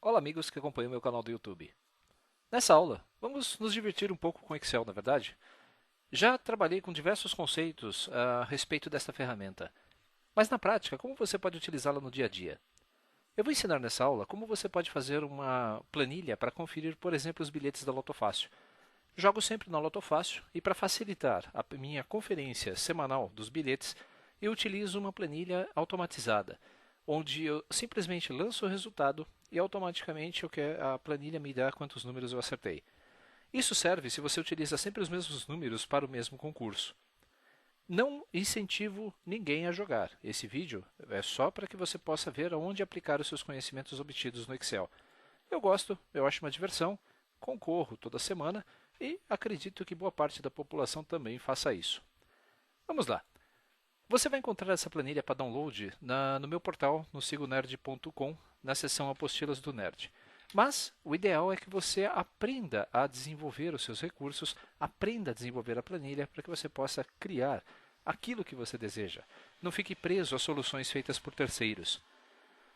Olá, amigos que acompanham meu canal do YouTube. Nessa aula, vamos nos divertir um pouco com Excel, na verdade? Já trabalhei com diversos conceitos a respeito desta ferramenta, mas na prática, como você pode utilizá-la no dia a dia? Eu vou ensinar nessa aula como você pode fazer uma planilha para conferir, por exemplo, os bilhetes da Loto Fácil. Jogo sempre na Loto Fácil e para facilitar a minha conferência semanal dos bilhetes, eu utilizo uma planilha automatizada, onde eu simplesmente lanço o resultado e automaticamente a planilha me dá quantos números eu acertei. Isso serve se você utiliza sempre os mesmos números para o mesmo concurso. Não incentivo ninguém a jogar. Esse vídeo é só para que você possa ver aonde aplicar os seus conhecimentos obtidos no Excel. Eu gosto, eu acho uma diversão, concorro toda semana e acredito que boa parte da população também faça isso. Vamos lá. Você vai encontrar essa planilha para download no meu portal, no sigonerd.com, na seção Apostilas do Nerd. Mas o ideal é que você aprenda a desenvolver os seus recursos, aprenda a desenvolver a planilha para que você possa criar aquilo que você deseja. Não fique preso a soluções feitas por terceiros.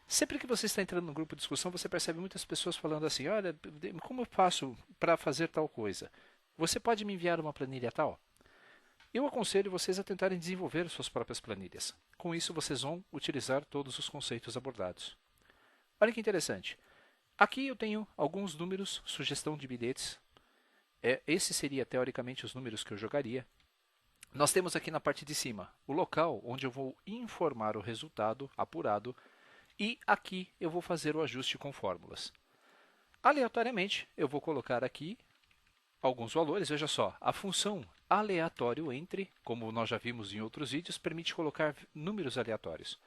Sempre que você está entrando num grupo de discussão, você percebe muitas pessoas falando assim: olha, como eu faço para fazer tal coisa? Você pode me enviar uma planilha tal? Eu aconselho vocês a tentarem desenvolver suas próprias planilhas. Com isso, vocês vão utilizar todos os conceitos abordados. Olha que interessante. Aqui eu tenho alguns números, sugestão de bilhetes. Esse seria teoricamente os números que eu jogaria. Nós temos aqui na parte de cima o local onde eu vou informar o resultado apurado e aqui eu vou fazer o ajuste com fórmulas. Aleatoriamente, eu vou colocar aqui alguns valores. Veja só, a função aleatório entre, como nós já vimos em outros vídeos, permite colocar números aleatórios.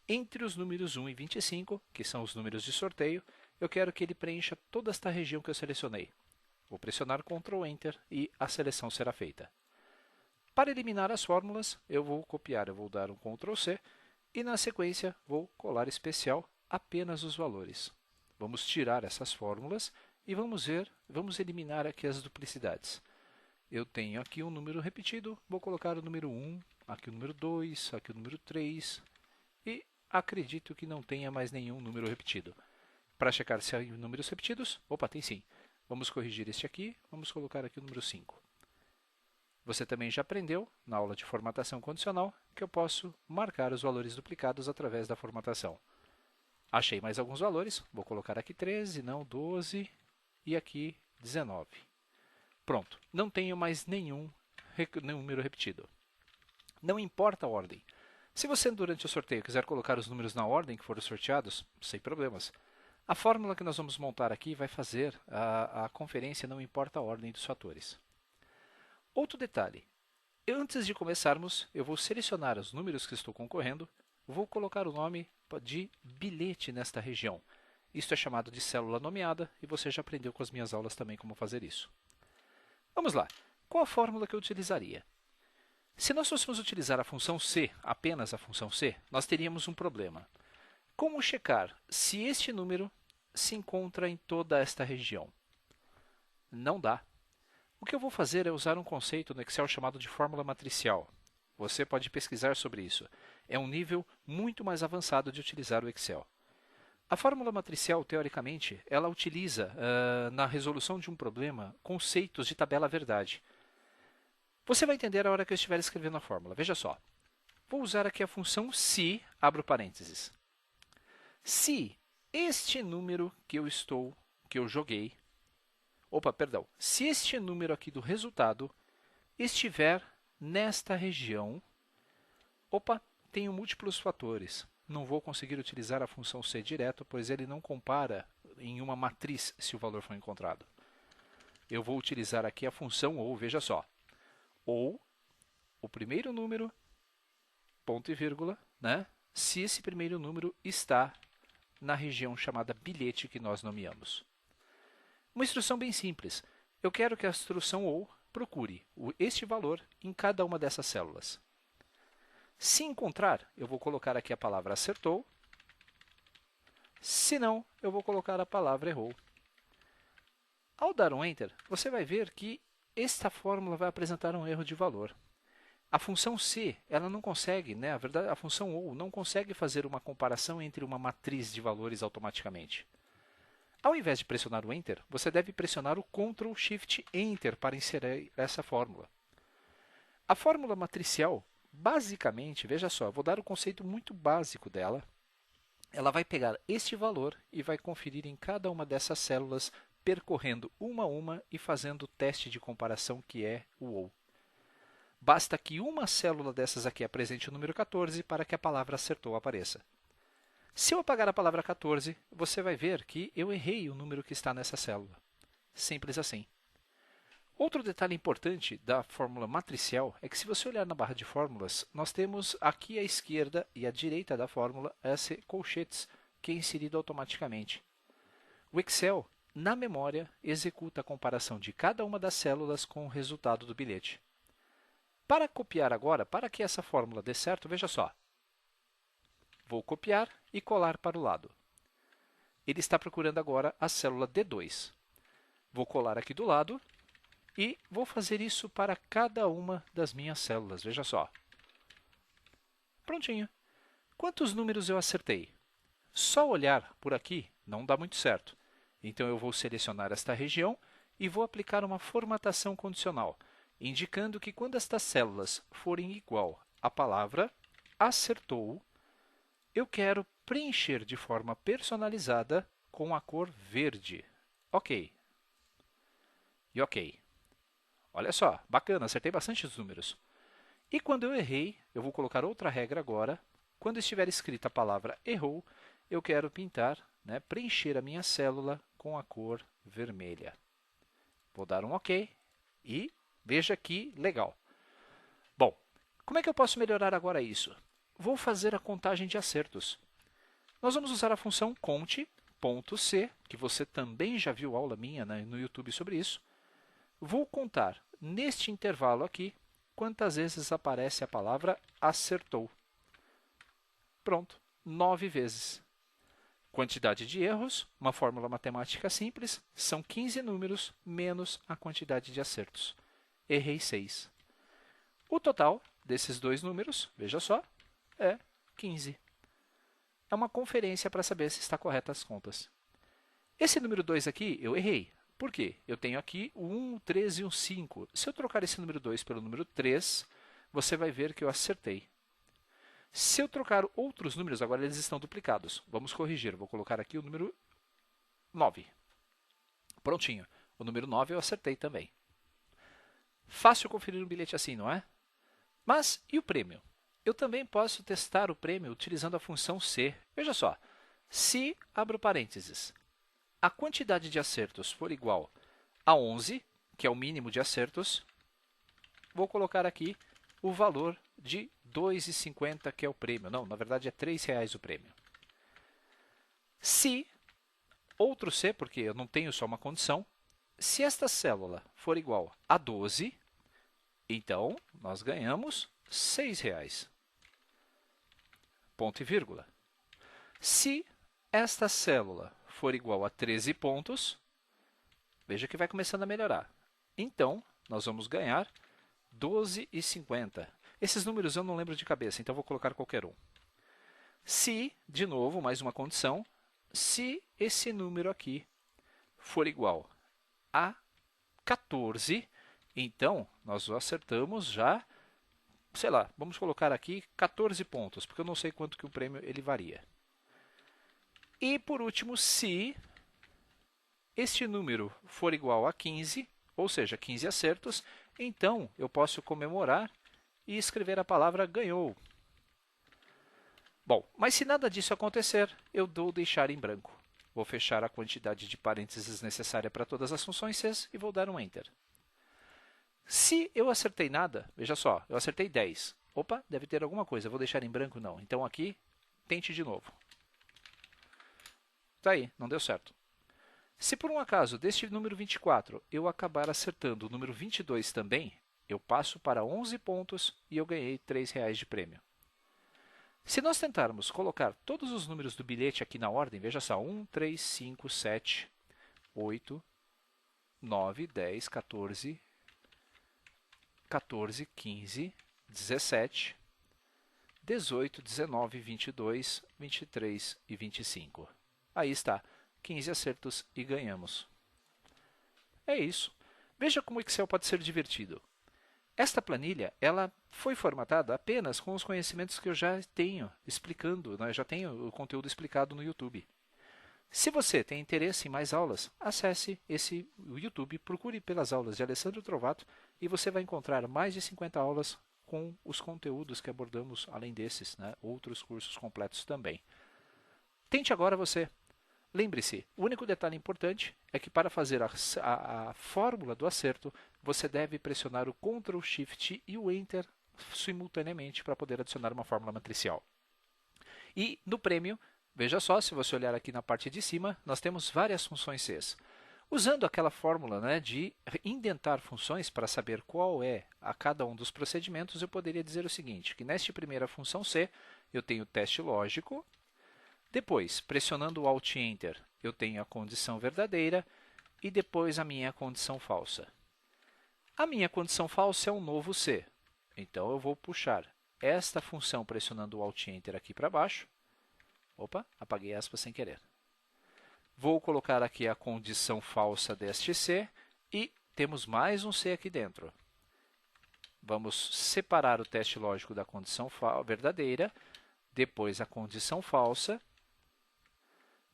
Entre os números 1 e 25, que são os números de sorteio, eu quero que ele preencha toda esta região que eu selecionei. Vou pressionar Ctrl Enter e a seleção será feita. Para eliminar as fórmulas, eu vou copiar, eu vou dar um Ctrl C e na sequência vou colar especial apenas os valores. Vamos tirar essas fórmulas e vamos eliminar aqui as duplicidades. Eu tenho aqui um número repetido, vou colocar o número 1, aqui o número 2, aqui o número 3 e acredito que não tenha mais nenhum número repetido. Para checar se há números repetidos, opa, tem sim. Vamos corrigir este aqui, vamos colocar aqui o número 5. Você também já aprendeu, na aula de formatação condicional, que eu posso marcar os valores duplicados através da formatação. Achei mais alguns valores, vou colocar aqui 13, não 12 e aqui 19. Pronto, não tenho mais nenhum número repetido. Não importa a ordem. Se você durante o sorteio quiser colocar os números na ordem que foram sorteados, sem problemas. A fórmula que nós vamos montar aqui vai fazer a conferência não importa a ordem dos fatores. Outro detalhe, antes de começarmos, eu vou selecionar os números que estou concorrendo, vou colocar o nome de bilhete nesta região. Isto é chamado de célula nomeada e você já aprendeu com as minhas aulas também como fazer isso. Vamos lá, qual a fórmula que eu utilizaria? Se nós fôssemos utilizar a função C, apenas a função C, nós teríamos um problema. Como checar se este número se encontra em toda esta região? Não dá. O que eu vou fazer é usar um conceito no Excel chamado de fórmula matricial. Você pode pesquisar sobre isso. É um nível muito mais avançado de utilizar o Excel. A fórmula matricial, teoricamente, ela utiliza, na resolução de um problema, conceitos de tabela-verdade. Você vai entender a hora que eu estiver escrevendo a fórmula. Veja só. Vou usar aqui a função se, abro parênteses. Se este número que eu joguei, se este número aqui do resultado estiver nesta região, tenho múltiplos fatores. Não vou conseguir utilizar a função C direto, pois ele não compara em uma matriz se o valor for encontrado. Eu vou utilizar aqui a função ou, veja só. Ou o primeiro número, ponto e vírgula, né? Se esse primeiro número está na região chamada bilhete que nós nomeamos. Uma instrução bem simples. Eu quero que a instrução ou procure este valor em cada uma dessas células. Se encontrar, eu vou colocar aqui a palavra acertou. Se não, eu vou colocar a palavra errou. Ao dar um Enter, você vai ver que esta fórmula vai apresentar um erro de valor. A função C, ela não consegue, né? A verdade, a função OU não consegue fazer uma comparação entre uma matriz de valores automaticamente. Ao invés de pressionar o Enter, você deve pressionar o Ctrl Shift Enter para inserir essa fórmula. A fórmula matricial, basicamente, veja só, vou dar o conceito muito básico dela. Ela vai pegar este valor e vai conferir em cada uma dessas células, percorrendo uma a uma e fazendo o teste de comparação que é o OU. Basta que uma célula dessas aqui apresente o número 14 para que a palavra acertou apareça. Se eu apagar a palavra 14, você vai ver que eu errei o número que está nessa célula. Simples assim. Outro detalhe importante da fórmula matricial é que se você olhar na barra de fórmulas, nós temos aqui à esquerda e à direita da fórmula esse colchetes, que é inserido automaticamente. O Excel, na memória, executa a comparação de cada uma das células com o resultado do bilhete. Para copiar agora, para que essa fórmula dê certo, veja só. Vou copiar e colar para o lado. Ele está procurando agora a célula D2. Vou colar aqui do lado e vou fazer isso para cada uma das minhas células. Veja só. Prontinho. Quantos números eu acertei? Só olhar por aqui não dá muito certo. Então eu vou selecionar esta região e vou aplicar uma formatação condicional, indicando que quando estas células forem igual à palavra acertou, eu quero preencher de forma personalizada com a cor verde. Ok. E ok. Olha só, bacana, acertei bastante os números. E quando eu errei, eu vou colocar outra regra agora. Quando estiver escrita a palavra errou, eu quero pintar, preencher a minha célula com a cor vermelha. Vou dar um ok e veja que legal. Bom, como é que eu posso melhorar agora isso? Vou fazer a contagem de acertos. Nós vamos usar a função conte.c, que você também já viu aula minha no YouTube sobre isso. Vou contar, neste intervalo aqui, quantas vezes aparece a palavra acertou. Pronto, 9 vezes. Quantidade de erros, uma fórmula matemática simples, são 15 números menos a quantidade de acertos. Errei 6. O total desses dois números, veja só, é 15. É uma conferência para saber se está correta as contas. Esse número 2 aqui, eu errei. Por quê? Eu tenho aqui o 1, o 3 e o 5. Se eu trocar esse número 2 pelo número 3, você vai ver que eu acertei. Se eu trocar outros números, agora eles estão duplicados. Vamos corrigir. Vou colocar aqui o número 9. Prontinho. O número 9 eu acertei também. Fácil conferir um bilhete assim, não é? Mas e o prêmio? Eu também posso testar o prêmio utilizando a função C. Veja só. Se, abro parênteses, a quantidade de acertos for igual a 11, que é o mínimo de acertos, vou colocar aqui o valor de R$ 2,50, que é o prêmio. Não, na verdade é R$ 3,00 o prêmio. Se, outro C, porque eu não tenho só uma condição, se esta célula for igual a 12, então nós ganhamos R$ 6,00. Ponto e vírgula. Se esta célula for igual a 13 pontos, veja que vai começando a melhorar. Então, nós vamos ganhar R$ 12,50. Esses números eu não lembro de cabeça, então vou colocar qualquer um. Se, de novo, mais uma condição, se esse número aqui for igual a 14, então nós acertamos já, sei lá, vamos colocar aqui 14 pontos, porque eu não sei quanto que o prêmio ele varia. E, por último, se este número for igual a 15, ou seja, 15 acertos, então eu posso comemorar e escrever a palavra ganhou. Bom, mas se nada disso acontecer, eu dou deixar em branco. Vou fechar a quantidade de parênteses necessária para todas as funções C e vou dar um Enter. Se eu acertei nada, veja só, eu acertei 10. Opa, deve ter alguma coisa, vou deixar em branco não. Então aqui, tente de novo. Está aí, não deu certo. Se por um acaso deste número 24 eu acabar acertando o número 22 também, eu passo para 11 pontos e eu ganhei R$ 3,00 de prêmio. Se nós tentarmos colocar todos os números do bilhete aqui na ordem, veja só, 1, 3, 5, 7, 8, 9, 10, 14, 15, 17, 18, 19, 22, 23 e 25. Aí está, 15 acertos e ganhamos. É isso. Veja como o Excel pode ser divertido. Esta planilha ela foi formatada apenas com os conhecimentos que eu já tenho explicando, né? Já tenho o conteúdo explicado no YouTube. Se você tem interesse em mais aulas, acesse o YouTube, procure pelas aulas de Alessandro Trovato e você vai encontrar mais de 50 aulas com os conteúdos que abordamos, além desses, né? Outros cursos completos também. Tente agora você. Lembre-se, o único detalhe importante é que para fazer a fórmula do acerto, você deve pressionar o Ctrl, Shift e o Enter simultaneamente para poder adicionar uma fórmula matricial. E no prêmio, veja só, se você olhar aqui na parte de cima, nós temos várias funções C. Usando aquela fórmula, né, de indentar funções para saber qual é a cada um dos procedimentos, eu poderia dizer o seguinte, que nesta primeira função C, eu tenho o teste lógico. Depois, pressionando o Alt Enter, eu tenho a condição verdadeira e depois a minha condição falsa. A minha condição falsa é um novo C. Então, eu vou puxar esta função pressionando o Alt Enter aqui para baixo. Opa, apaguei aspas sem querer. Vou colocar aqui a condição falsa deste C e temos mais um C aqui dentro. Vamos separar o teste lógico da condição verdadeira, depois a condição falsa.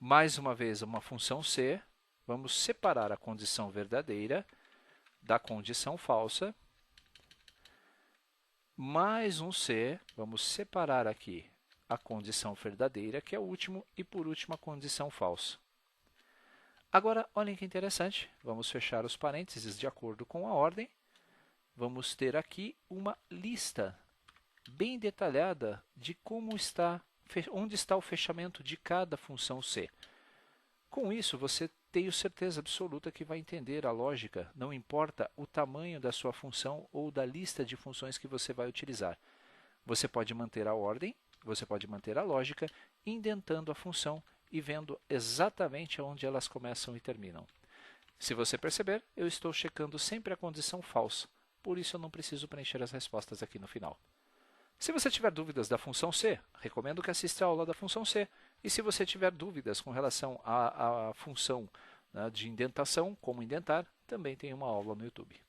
Mais uma vez, uma função C, vamos separar a condição verdadeira da condição falsa. Mais um C, vamos separar aqui a condição verdadeira, que é o último, e por último a condição falsa. Agora, olhem que interessante, vamos fechar os parênteses de acordo com a ordem. Vamos ter aqui uma lista bem detalhada de como está onde está o fechamento de cada função C. Com isso, você tem certeza absoluta que vai entender a lógica, não importa o tamanho da sua função ou da lista de funções que você vai utilizar. Você pode manter a ordem, você pode manter a lógica, indentando a função e vendo exatamente onde elas começam e terminam. Se você perceber, eu estou checando sempre a condição falsa, por isso eu não preciso preencher as respostas aqui no final. Se você tiver dúvidas da função C, recomendo que assista a aula da função C. E se você tiver dúvidas com relação à função, né, de indentação, como indentar, também tem uma aula no YouTube.